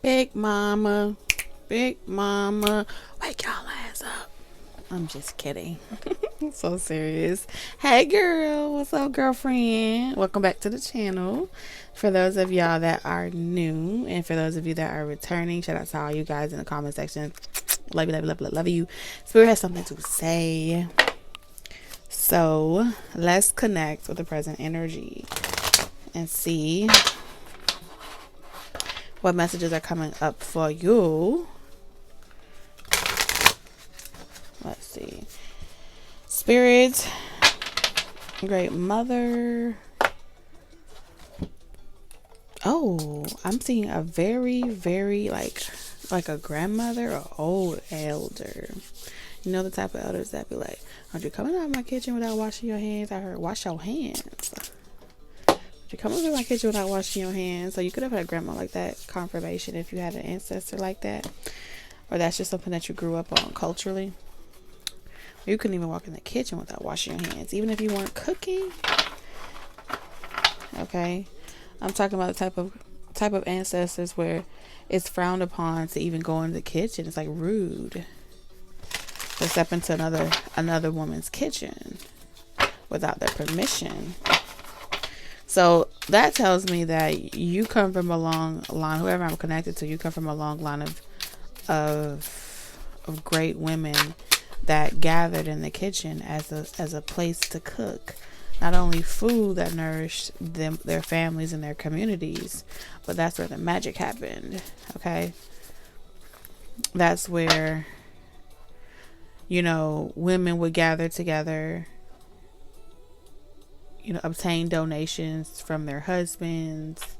Big mama, big mama, wake y'all ass up. I'm just kidding. I'm so serious. Hey girl, what's up, girlfriend? Welcome back to the channel. For those of y'all that are new, and for those of you that are returning, shout out to all you guys in the comment section. Love you, love you, love you, love you. Spirit has something to say. So let's connect with the present energy and see what messages are coming up for you. Let's see. Spirit, great mother. Oh, I'm seeing a very like a grandmother or old elder. You know, the type of elders that be like, aren't you coming out of my kitchen without washing your hands? I heard wash your hands. You come over to my kitchen without washing your hands. So you could have had a grandma like that, confirmation, if you had an ancestor like that, or that's just something that you grew up on culturally. You couldn't even walk in the kitchen without washing your hands, even if you weren't cooking. Okay, I'm talking about the type of ancestors where it's frowned upon to even go into the kitchen. It's like rude to step into another woman's kitchen without their permission. So that tells me that you come from a long line, whoever I'm connected to, you come from a long line of great women that gathered in the kitchen as a place to cook not only food that nourished them, their families and their communities, but that's where the magic happened. Okay, that's where, you know, women would gather together, you know, obtain donations from their husbands,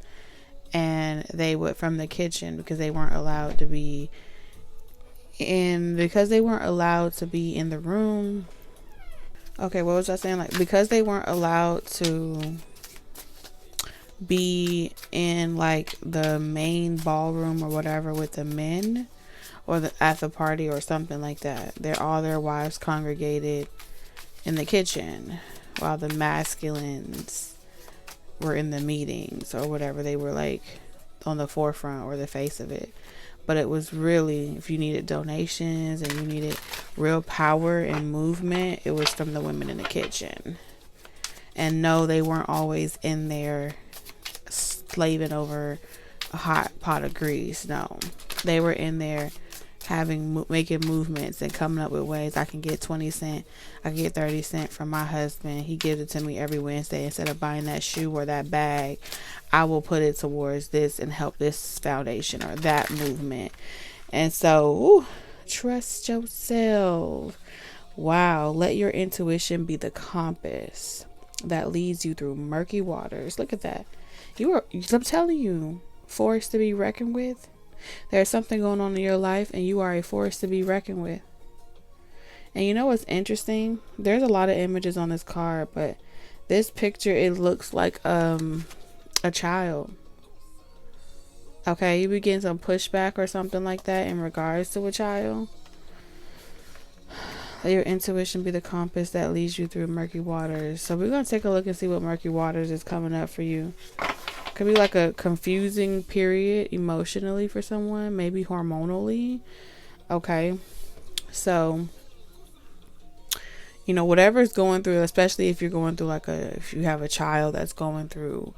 and they would, from the kitchen, because they weren't allowed to be in the room. Okay, what was I saying? Like, because they weren't allowed to be in like the main ballroom or whatever with the men, or at the party or something like that, all their wives congregated in the kitchen while the masculines were in the meetings or whatever. They were like on the forefront or the face of it. But it was really, if you needed donations and you needed real power and movement, it was from the women in the kitchen. And no, they weren't always in there slaving over a hot pot of grease. No, they were in there making movements and coming up with ways. I can get 20 cents, I can get 30 cents from my husband. He gives it to me every Wednesday. Instead of buying that shoe or that bag, I will put it towards this and help this foundation or that movement. And so, trust yourself. Wow, let your intuition be the compass that leads you through murky waters. Look at that. I'm telling you, forced to be reckoned with. There's something going on in your life and you are a force to be reckoned with. And you know what's interesting? There's a lot of images on this card, but this picture, it looks like a child. Okay, you begin some pushback or something like that in regards to a child. Let your intuition be the compass that leads you through murky waters. So we're going to take a look and see what murky waters is coming up for you. Could be like a confusing period emotionally for someone, maybe hormonally. Okay, so, you know, whatever's going through, especially if you're going through if you have a child that's going through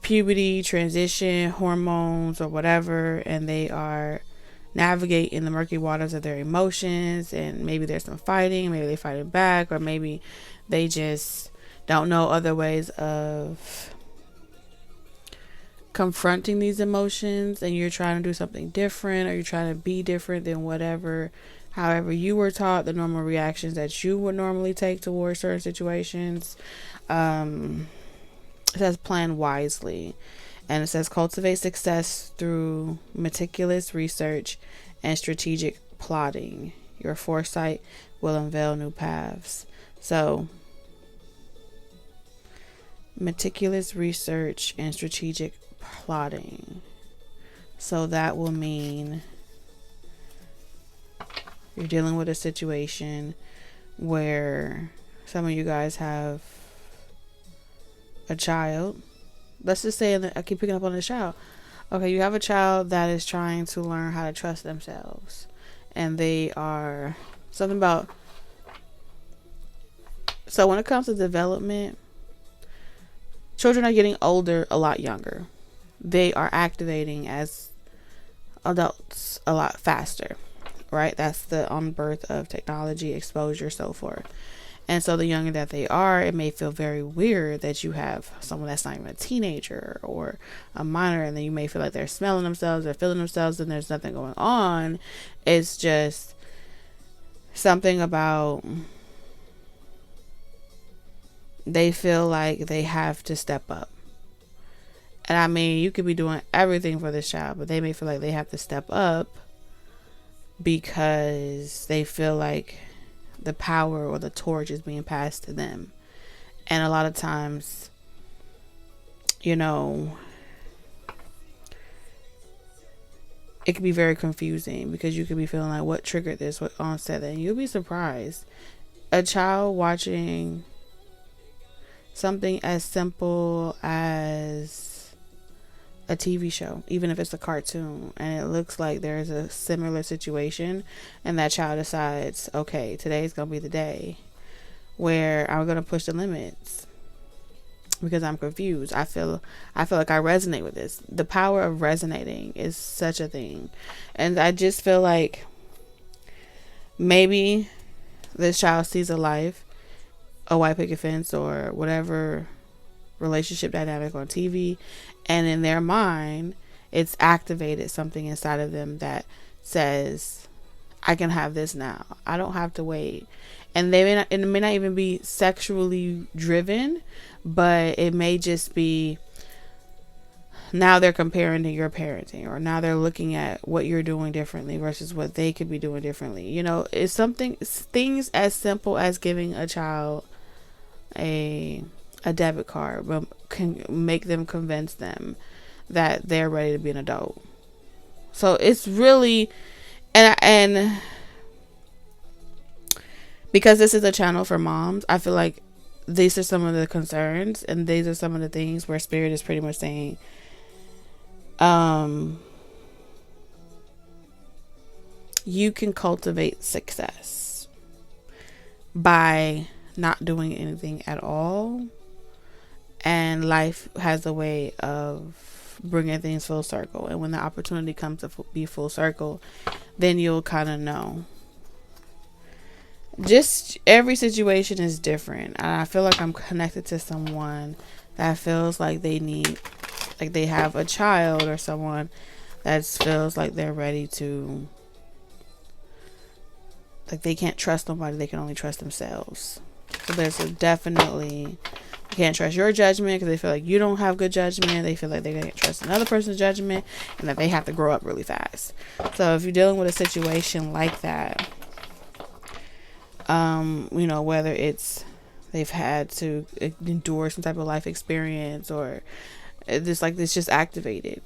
puberty, transition, hormones, or whatever, and they are navigating the murky waters of their emotions, and maybe there's some fighting, maybe they're fighting back, or maybe they just don't know other ways of confronting these emotions, and you're trying to do something different, or you're trying to be different than however you were taught, the normal reactions that you would normally take towards certain situations. It says plan wisely, and it says cultivate success through meticulous research and strategic plotting. Your foresight will unveil new paths. So meticulous research and strategic plotting. So that will mean you're dealing with a situation where some of you guys have a child. Let's just say, I keep picking up on the child. Okay, you have a child that is trying to learn how to trust themselves. And they are something about. So when it comes to development, children are getting older a lot younger. They are activating as adults a lot faster, right? That's the birth of technology, exposure, so forth. And so the younger that they are, it may feel very weird that you have someone that's not even a teenager or a minor, and then you may feel like they're smelling themselves or feeling themselves and there's nothing going on. It's just something about they feel like they have to step up. And I mean, you could be doing everything for this child, but they may feel like they have to step up because they feel like the power or the torch is being passed to them. And a lot of times, you know, it can be very confusing because you could be feeling like, what triggered this, what onset that, and you'll be surprised. A child watching something as simple as a TV show, even if it's a cartoon, and it looks like there's a similar situation, and that child decides, okay, today's gonna be the day where I'm gonna push the limits because I'm confused. I feel like I resonate with this. The power of resonating is such a thing. And I just feel like maybe this child sees a life, a white picket fence or whatever relationship dynamic on TV, and in their mind it's activated something inside of them that says, I can have this now, I don't have to wait. And it may not even be sexually driven, but it may just be now they're comparing to your parenting, or now they're looking at what you're doing differently versus what they could be doing differently. You know, it's things as simple as giving a child a debit card, but can make them convince them that they're ready to be an adult. So it's really, and because this is a channel for moms, I feel like these are some of the concerns, and these are some of the things where spirit is pretty much saying, you can cultivate success by not doing anything at all, and life has a way of bringing things full circle. And when the opportunity comes to be full circle, then you'll kind of know. Just every situation is different, and I feel like I'm connected to someone that feels like they need, like they have a child, or someone that feels like they're ready to, like they can't trust nobody, they can only trust themselves. So there's definitely, you can't trust your judgment because they feel like you don't have good judgment. They feel like they can't trust another person's judgment, and that they have to grow up really fast. So if you're dealing with a situation like that, you know, whether it's they've had to endure some type of life experience, or it's like it's just activated.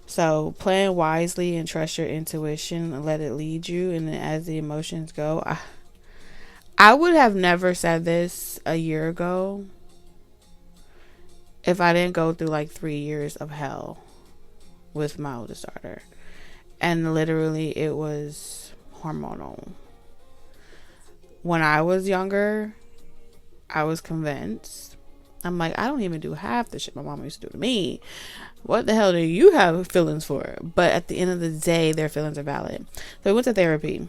So plan wisely and trust your intuition and let it lead you. And then as the emotions go, I would have never said this a year ago if I didn't go through like 3 years of hell with my oldest daughter. And literally it was hormonal. When I was younger, I was convinced. I'm like, I don't even do half the shit my mama used to do to me. What the hell do you have feelings for? But at the end of the day, their feelings are valid. So we went to therapy,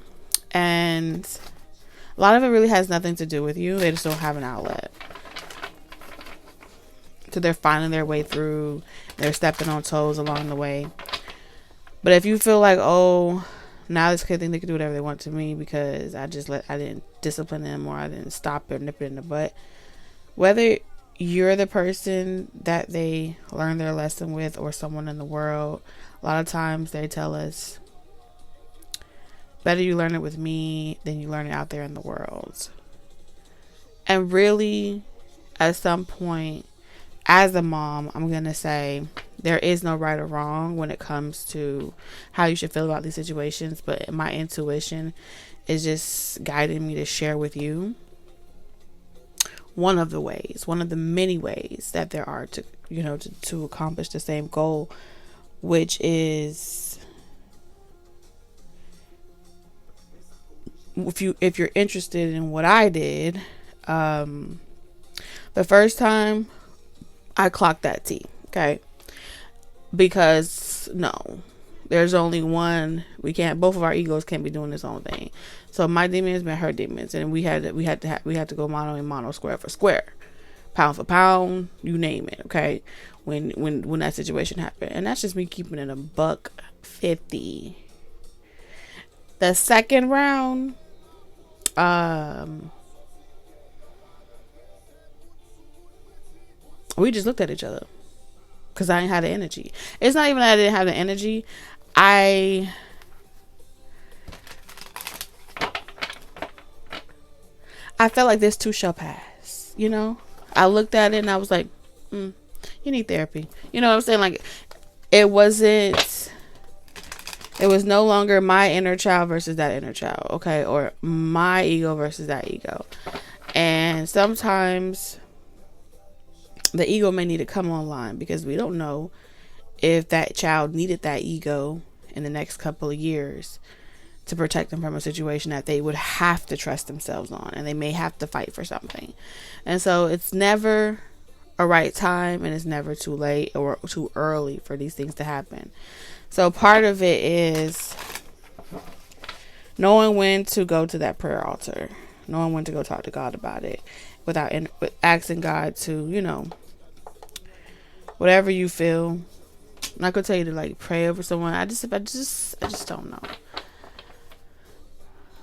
and a lot of it really has nothing to do with you. They just don't have an outlet. So they're finding their way through. They're stepping on toes along the way. But if you feel like, oh, now this kid think they can do whatever they want to me because I didn't discipline them, or I didn't stop or nip it in the butt. Whether you're the person that they learn their lesson with, or someone in the world, a lot of times they tell us, better you learn it with me than you learn it out there in the world. And really, at some point, as a mom, I'm going to say there is no right or wrong when it comes to how you should feel about these situations. But my intuition is just guiding me to share with you one of the many ways that there are to you know, to accomplish the same goal, which is, if you're interested in what I did, the first time I clocked that T, okay? Because no, there's only one. We can't. Both of our egos can't be doing this own thing. So my demons been her demons, and we had to go mono and mono, square for square, pound for pound, you name it. Okay, when that situation happened, and that's just me keeping it $150. The second round, we just looked at each other because I didn't have the energy. It's not even that I didn't have the energy. I felt like this too shall pass, you know? I looked at it and I was like, you need therapy. You know what I'm saying? Like, it was no longer my inner child versus that inner child, okay? Or my ego versus that ego. And sometimes the ego may need to come online because we don't know if that child needed that ego in the next couple of years to protect them from a situation that they would have to trust themselves on, and they may have to fight for something. And so it's never a right time, and it's never too late or too early for these things to happen. So part of it is knowing when to go to that prayer altar, knowing when to go talk to God about it, without asking God to, you know, whatever you feel. I'm not gonna tell you to like pray over someone. I just don't know.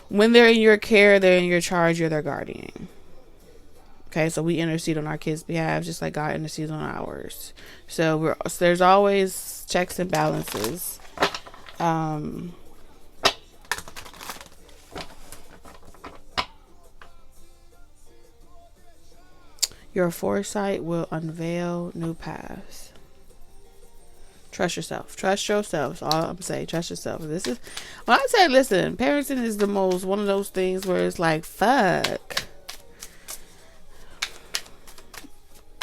When they're in your care, they're in your charge, you're their guardian. Okay, so we intercede on our kids' behalf just like God intercedes on ours. So there's always checks and balances. Your foresight will unveil new paths. Trust yourself. Trust yourself. That's all I'm saying. Trust yourself. This is when I say, listen, parenting is the most one of those things where it's like, fuck,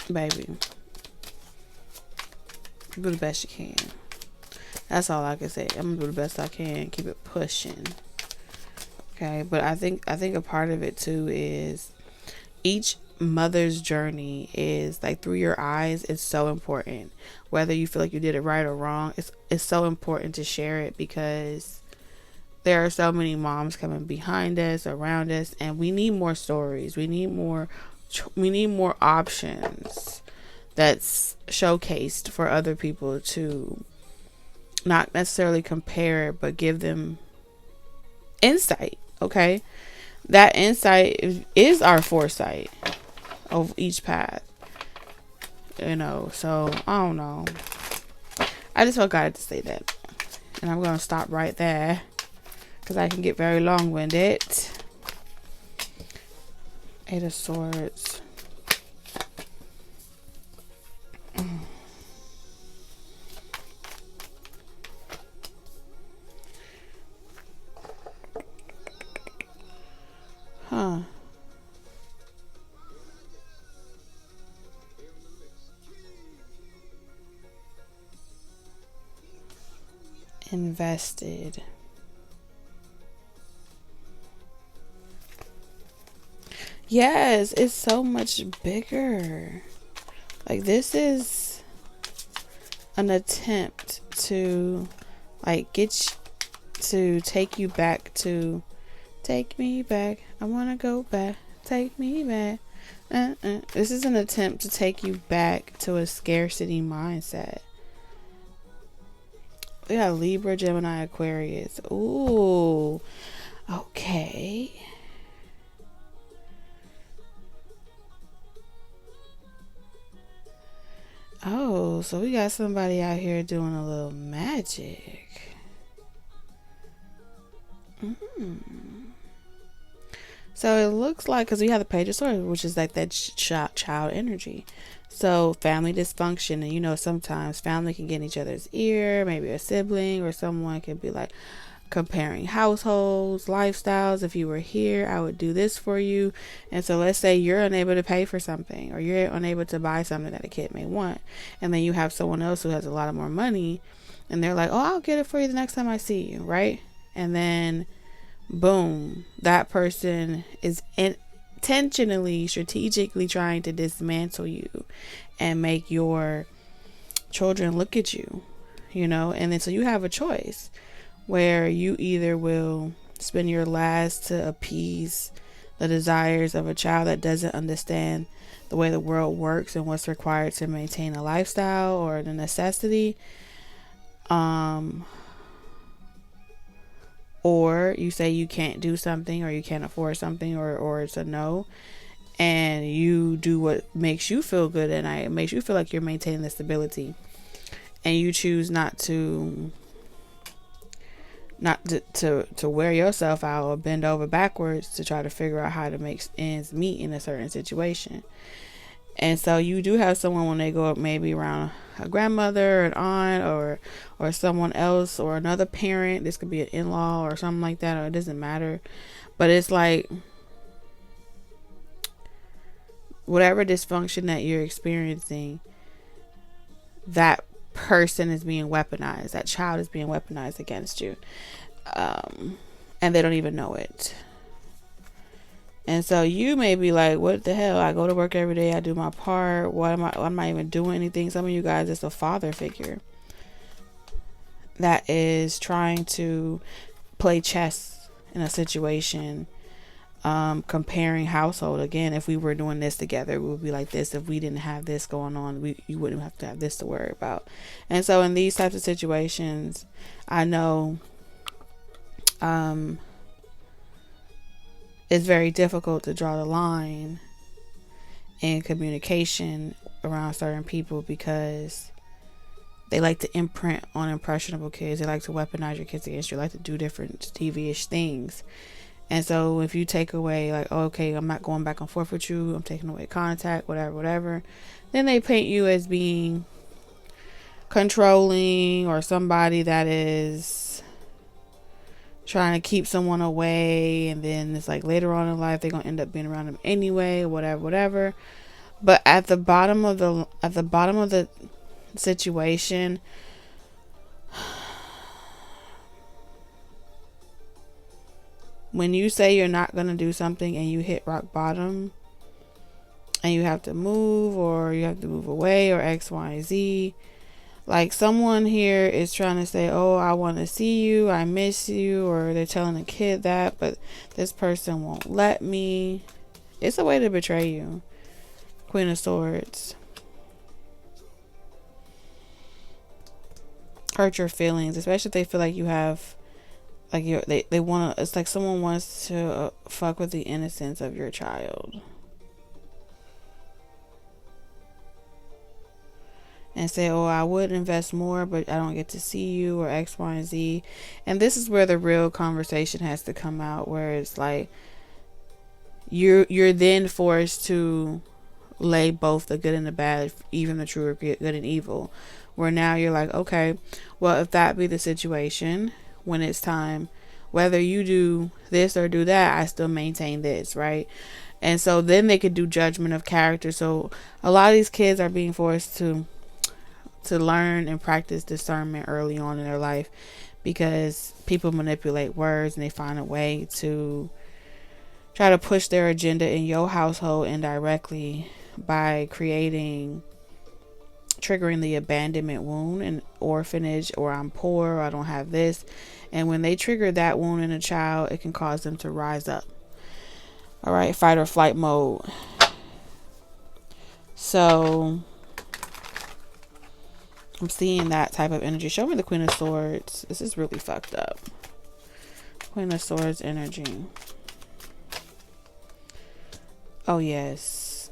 baby, do the best you can. That's all I can say. I'm gonna do the best I can. Keep it pushing. Okay, but I think a part of it too is each mother's journey is like through your eyes. It's so important, whether you feel like you did it right or wrong. It's so important to share it because there are so many moms coming behind us, around us, and we need more stories. We need more options that's showcased for other people to not necessarily compare, but give them insight. Okay, that insight is our foresight of each path, you know. So I don't know, I just felt God to say that, and I'm gonna stop right there because I can get very long-winded. Eight of Swords. Huh. Invested. Yes, it's so much bigger. Like, this is an attempt to like take you back to, take me back, I wanna go back, take me back. This is an attempt to take you back to a scarcity mindset. We got Libra, Gemini, Aquarius. Ooh, okay. Oh, so we got somebody out here doing a little magic. So it looks like, because we have the Page of Swords, which is like that child energy. So family dysfunction, and you know, sometimes family can get in each other's ear, maybe a sibling or someone can be like, comparing households, lifestyles. If you were here, I would do this for you. And so let's say you're unable to pay for something, or you're unable to buy something that a kid may want, and then you have someone else who has a lot of more money, and they're like, oh, I'll get it for you the next time I see you, right? And then boom, that person is intentionally, strategically trying to dismantle you and make your children look at you, you know. And then so you have a choice where you either will spend your last to appease the desires of a child that doesn't understand the way the world works and what's required to maintain a lifestyle or the necessity, or you say you can't do something, or you can't afford something, or it's a no, and you do what makes you feel good and it makes you feel like you're maintaining the stability, and you choose not to wear yourself out or bend over backwards to try to figure out how to make ends meet in a certain situation. And so you do have someone, when they go up maybe around a grandmother, an aunt, or someone else, or another parent, this could be an in-law or something like that, or it doesn't matter, but it's like whatever dysfunction that you're experiencing, that person is being weaponized, that child is being weaponized against you, and they don't even know it. And so you may be like, what the hell, I go to work every day, I do my part, I'm not even doing anything. Some of you guys, it's a father figure that is trying to play chess in a situation, comparing household. Again, if we were doing this together, it would be like this. If we didn't have this going on, you wouldn't have to have this to worry about. And so in these types of situations, I know it's very difficult to draw the line in communication around certain people, because they like to imprint on impressionable kids. They like to weaponize your kids against you. They like to do different devious things. And so if you take away, like, oh, okay, I'm not going back and forth with you, I'm taking away contact, whatever, then they paint you as being controlling, or somebody that is trying to keep someone away, and then it's like later on in life they're gonna end up being around them anyway, whatever. But at the bottom of the situation, when you say you're not gonna do something and you hit rock bottom and you have to move, or you have to move away, or X, Y, Z, like someone here is trying to say, oh, I want to see you, I miss you, or they're telling a kid that, but this person won't let me. It's a way to betray you. Queen of Swords. Hurt your feelings, especially if they feel like you have, like, they want to, it's like someone wants to fuck with the innocence of your child and say, oh, I would invest more, but I don't get to see you, or X, Y, and Z. And this is where the real conversation has to come out, where it's like you're then forced to lay both the good and the bad, even the true or good and evil, where now you're like, okay, well, if that be the situation, when it's time, whether you do this or do that, I still maintain this, right? And so then they could do judgment of character. So a lot of these kids are being forced to learn and practice discernment early on in their life, because people manipulate words and they find a way to try to push their agenda in your household indirectly by triggering the abandonment wound and orphanage, or I'm poor, or I don't have this. And when they trigger that wound in a child, it can cause them to rise up. All right, fight or flight mode. So I'm seeing that type of energy. Show me the Queen of Swords. This is really fucked up. Queen of Swords energy. Oh, yes.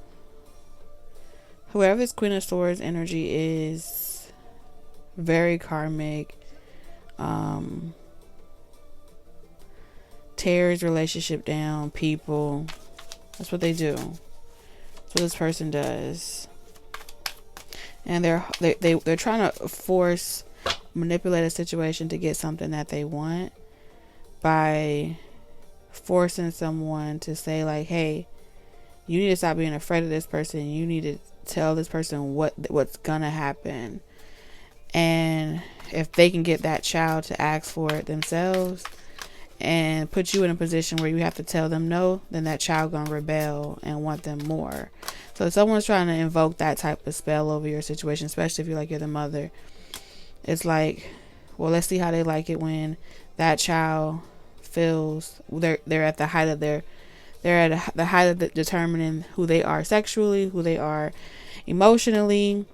Whoever this Queen of Swords energy is, very karmic. Tears relationship down, people. That's what they do. That's what this person does. And they're trying to manipulate a situation to get something that they want. by forcing someone to say like, hey, you need to stop being afraid of this person. You need to tell this person what's gonna happen. And if they can get that child to ask for it themselves and put you in a position where you have to tell them no, then that child gonna rebel and want them more. So if someone's trying to invoke that type of spell over your situation, especially if you're the mother, it's like, well, let's see how they like it when that child feels they're at the height of they're at the height of determining who they are sexually, who they are emotionally,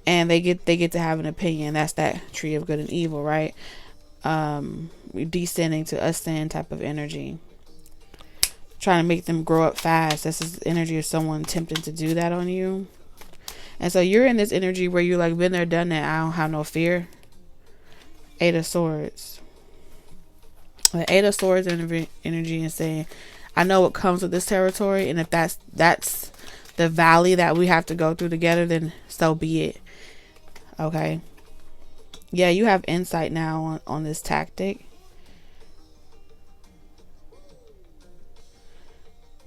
and they get to have an opinion. That's that tree of good and evil, right? Descending to ascend type of energy, trying to make them grow up fast. This is the energy of someone attempting to do that on you. And so you're in this energy where you're like, been there, done that. I don't have no fear. 8 of Swords. The 8 of Swords energy and saying, I know what comes with this territory, and if that's the valley that we have to go through together, then so be it. Okay. Yeah, you have insight now on this tactic.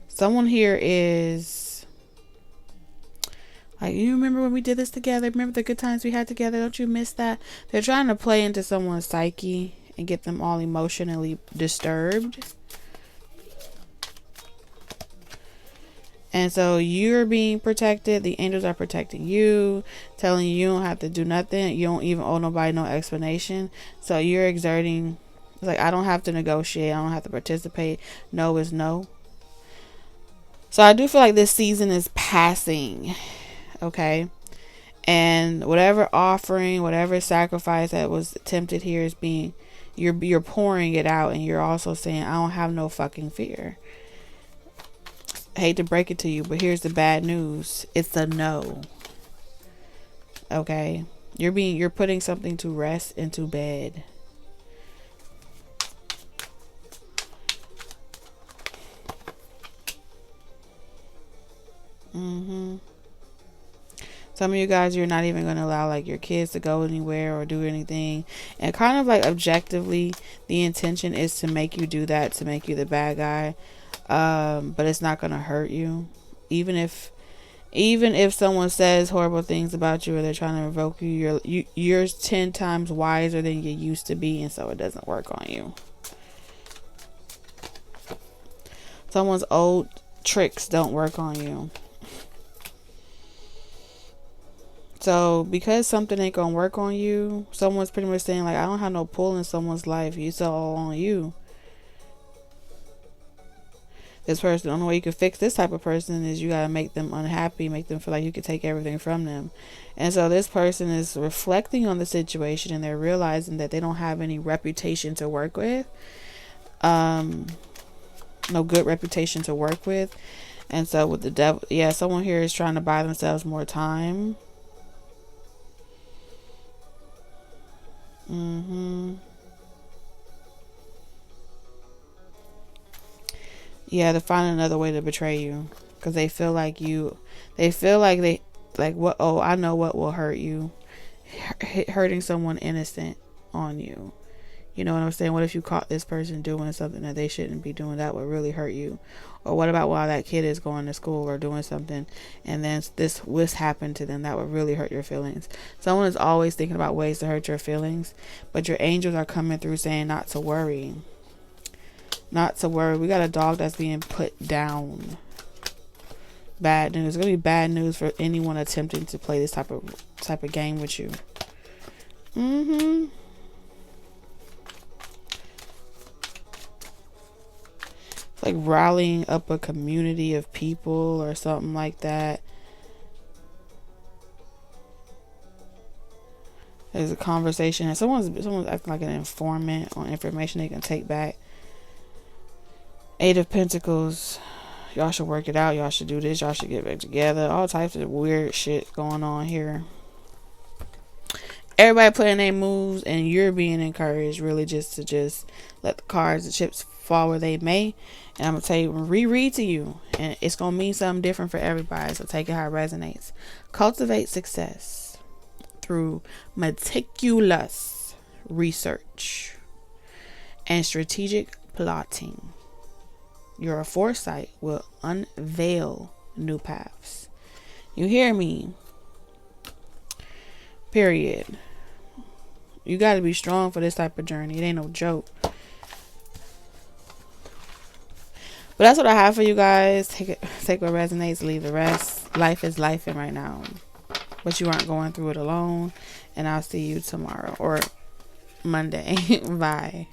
Someone here is like, you remember when we did this together? Remember the good times we had together? Don't you miss that? They're trying to play into someone's psyche and get them all emotionally disturbed. And so you're being protected. The angels are protecting you, telling you don't have to do nothing. You don't even owe nobody no explanation. So you're exerting, it's like, I don't have to negotiate. I don't have to participate. No is no. So I do feel like this season is passing. Okay. And whatever offering, whatever sacrifice that was attempted here is being, you're pouring it out, and you're also saying, I don't have no fucking fear. I hate to break it to you, but here's the bad news. It's a no. Okay. You're putting something to rest into bed. Some of you guys, you're not even going to allow like your kids to go anywhere or do anything. And kind of like objectively, the intention is to make you do that, to make you the bad guy. But it's not going to hurt you. Even if someone says horrible things about you, or they're trying to revoke you, you're 10 times wiser than you used to be, and so it doesn't work on you. Someone's old tricks don't work on you. So because something ain't gonna work on you, someone's pretty much saying like, I don't have no pull in someone's life. It's all on you. This person, the only way you can fix this type of person is you gotta make them unhappy, make them feel like you can take everything from them. And so this person is reflecting on the situation, and they're realizing that they don't have any reputation to work with. No good reputation to work with. And so with the devil, yeah, someone here is trying to buy themselves more time. Yeah, to find another way to betray you, because they feel like what? Oh, I know what will hurt you. Hurting someone innocent on you. You know what I'm saying? What if you caught this person doing something that they shouldn't be doing? That would really hurt you. Or what about while that kid is going to school or doing something, and then this happened to them? That would really hurt your feelings. Someone is always thinking about ways to hurt your feelings, but your angels are coming through saying not to worry. Not to worry. We got a dog that's being put down. Bad news. It's gonna be bad news for anyone attempting to play this type of game with you. It's like rallying up a community of people or something like that. There's a conversation, and someone's acting like an informant on information they can take back. 8 of Pentacles. Y'all should work it out. Y'all should do this. Y'all should get back together. All types of weird shit going on here. Everybody playing their moves, and you're being encouraged really just to let the cards, the chips fall where they may. And I'm going to tell you, reread to you, and it's going to mean something different for everybody. So take it how it resonates. Cultivate success through meticulous research and strategic plotting. Your foresight will unveil new paths. You hear me? Period. You got to be strong for this type of journey. It ain't no joke. But that's what I have for you guys. Take what resonates, leave the rest. Life is lifing right now. But you aren't going through it alone. And I'll see you tomorrow or Monday. Bye.